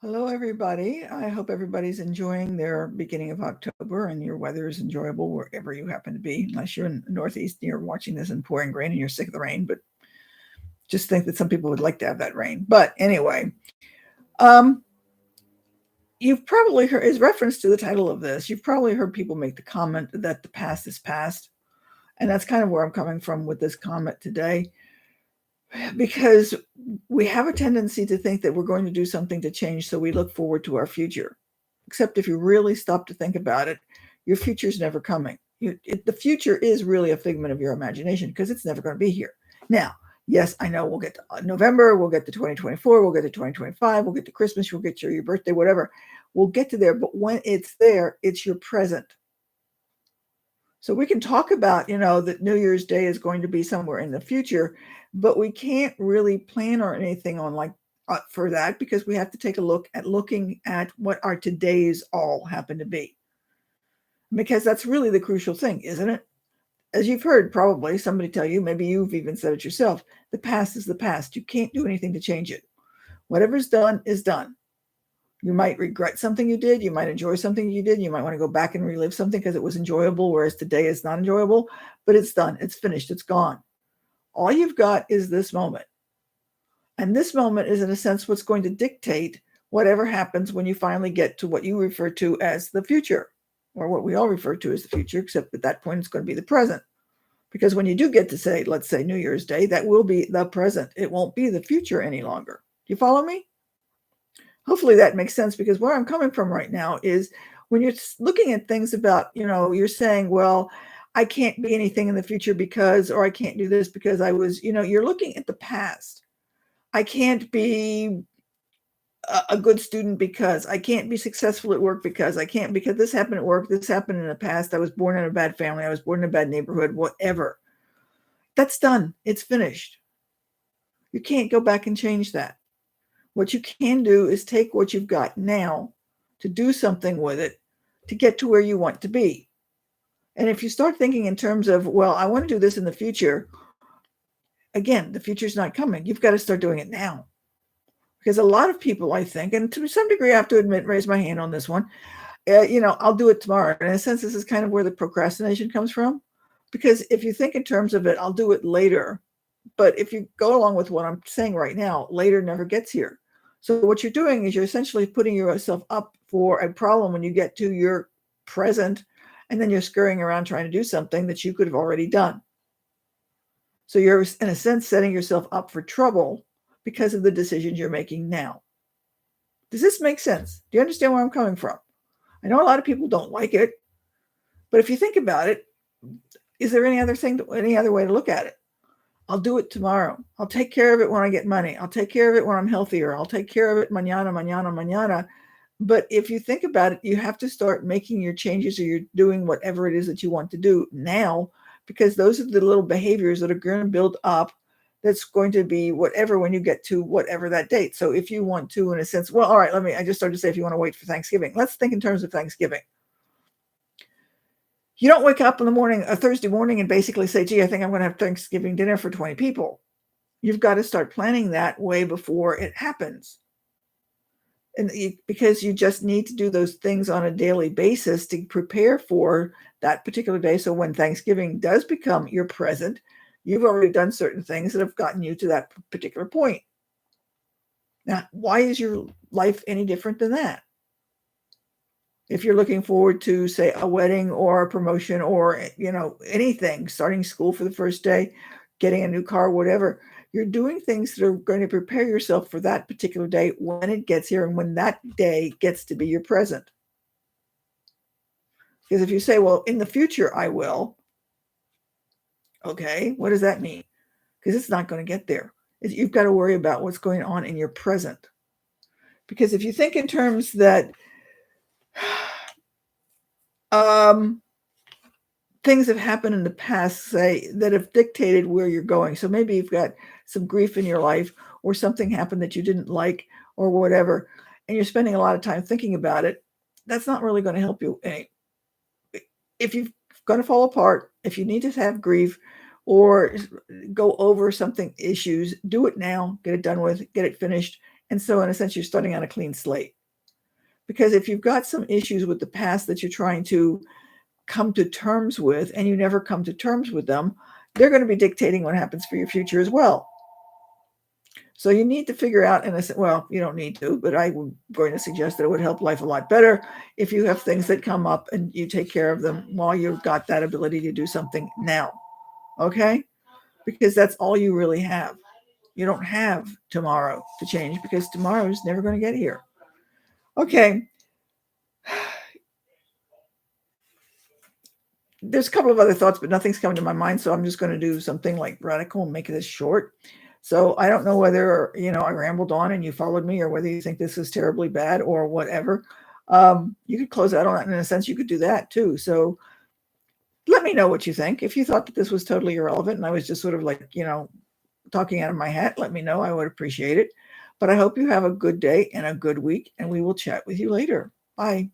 Hello, everybody. I hope everybody's enjoying their beginning of October and your weather is enjoyable wherever you happen to be, unless you're in the Northeast and you're watching this in pouring rain and you're sick of the rain. But just think that some people would like to have that rain. But anyway, um, you've probably heard, as reference to the title of this, you've probably heard people make the comment that the past is past. And that's kind of where I'm coming from with this comment today, because we have a tendency to think that we're going to do something to change, so we look forward to our future. Except if you really stop to think about it, your future's never coming. The future is really a figment of your imagination because it's never going to be here. Now, yes, I know we'll get to November, we'll get to 2024, we'll get to 2025, we'll get to Christmas, we'll get to your birthday, whatever. We'll get to there, but when it's there, it's your present. So we can talk about, that New Year's Day is going to be somewhere in the future, but we can't really plan or anything on for that because we have to take a look at looking at what our todays all happen to be. Because that's really the crucial thing, isn't it? As you've heard probably somebody tell you, maybe you've even said it yourself, the past is the past. You can't do anything to change it. Whatever's done is done. You might regret something you did. You might enjoy something you did. You might want to go back and relive something because it was enjoyable, whereas today is not enjoyable, but it's done. It's finished. It's gone. All you've got is this moment. And this moment is, in a sense, what's going to dictate whatever happens when you finally get to what you refer to as the future, or what we all refer to as the future, except at that point it's going to be the present. Because when you do get to say, let's say New Year's Day, that will be the present. It won't be the future any longer. Do you follow me? Hopefully that makes sense, because where I'm coming from right now is when you're looking at things about, you're saying, well, I can't be anything in the future because, or I can't do this because I was, you're looking at the past. I can't be a good student because I can't be successful at work because I can't, because this happened at work, this happened in the past. I was born in a bad family. I was born in a bad neighborhood, whatever. That's done. It's finished. You can't go back and change that. What you can do is take what you've got now to do something with it to get to where you want to be. And if you start thinking in terms of, well, I want to do this in the future, again, the future's not coming. You've got to start doing it now. Because a lot of people, I think, and to some degree, I have to admit, raise my hand on this one, I'll do it tomorrow. And in a sense, this is kind of where the procrastination comes from. Because if you think in terms of it, I'll do it later. But if you go along with what I'm saying right now, later never gets here. So what you're doing is you're essentially putting yourself up for a problem when you get to your present, and then you're scurrying around trying to do something that you could have already done. So you're, in a sense, setting yourself up for trouble because of the decisions you're making now. Does this make sense? Do you understand where I'm coming from? I know a lot of people don't like it, but if you think about it, is there any other way to look at it? I'll do it tomorrow. I'll take care of it when I get money. I'll take care of it when I'm healthier. I'll take care of it mañana, mañana, mañana. But if you think about it, you have to start making your changes, or you're doing whatever it is that you want to do now, because those are the little behaviors that are going to build up. That's going to be whatever when you get to whatever that date. So if you want to, in a sense, well, all right, I just started to say, if you want to wait for Thanksgiving, let's think in terms of Thanksgiving. You don't wake up in the morning, a Thursday morning, and basically say, gee, I think I'm going to have Thanksgiving dinner for 20 people. You've got to start planning that way before it happens. And because you just need to do those things on a daily basis to prepare for that particular day. So when Thanksgiving does become your present, you've already done certain things that have gotten you to that particular point. Now, why is your life any different than that? If you're looking forward to, say, a wedding or a promotion or, anything, starting school for the first day, getting a new car, whatever, you're doing things that are going to prepare yourself for that particular day when it gets here and when that day gets to be your present. Because if you say, well, in the future, I will, okay, what does that mean? Because it's not going to get there. You've got to worry about what's going on in your present. Because if you think in terms that things have happened in the past, say, that have dictated where you're going. So maybe you've got some grief in your life, or something happened that you didn't like, or whatever, and you're spending a lot of time thinking about it. That's not really going to help you. If you're going to fall apart, if you need to have grief or go over something issues, do it now, get it done with, get it finished, And so in a sense, you're starting on a clean slate. Because if you've got some issues with the past that you're trying to come to terms with and you never come to terms with them, they're going to be dictating what happens for your future as well. So you need to figure out, well, you don't need to, but I'm going to suggest that it would help life a lot better if you have things that come up and you take care of them while you've got that ability to do something now. Okay? Because that's all you really have. You don't have tomorrow to change because tomorrow is never going to get here. Okay. There's a couple of other thoughts, but nothing's coming to my mind. So I'm just going to do something like radical and make this short. So I don't know whether, I rambled on and you followed me or whether you think this is terribly bad or whatever. You could close out on that. In a sense, you could do that too. So let me know what you think. If you thought that this was totally irrelevant and I was just sort of like, talking out of my hat, let me know. I would appreciate it. But I hope you have a good day and a good week, and we will chat with you later. Bye.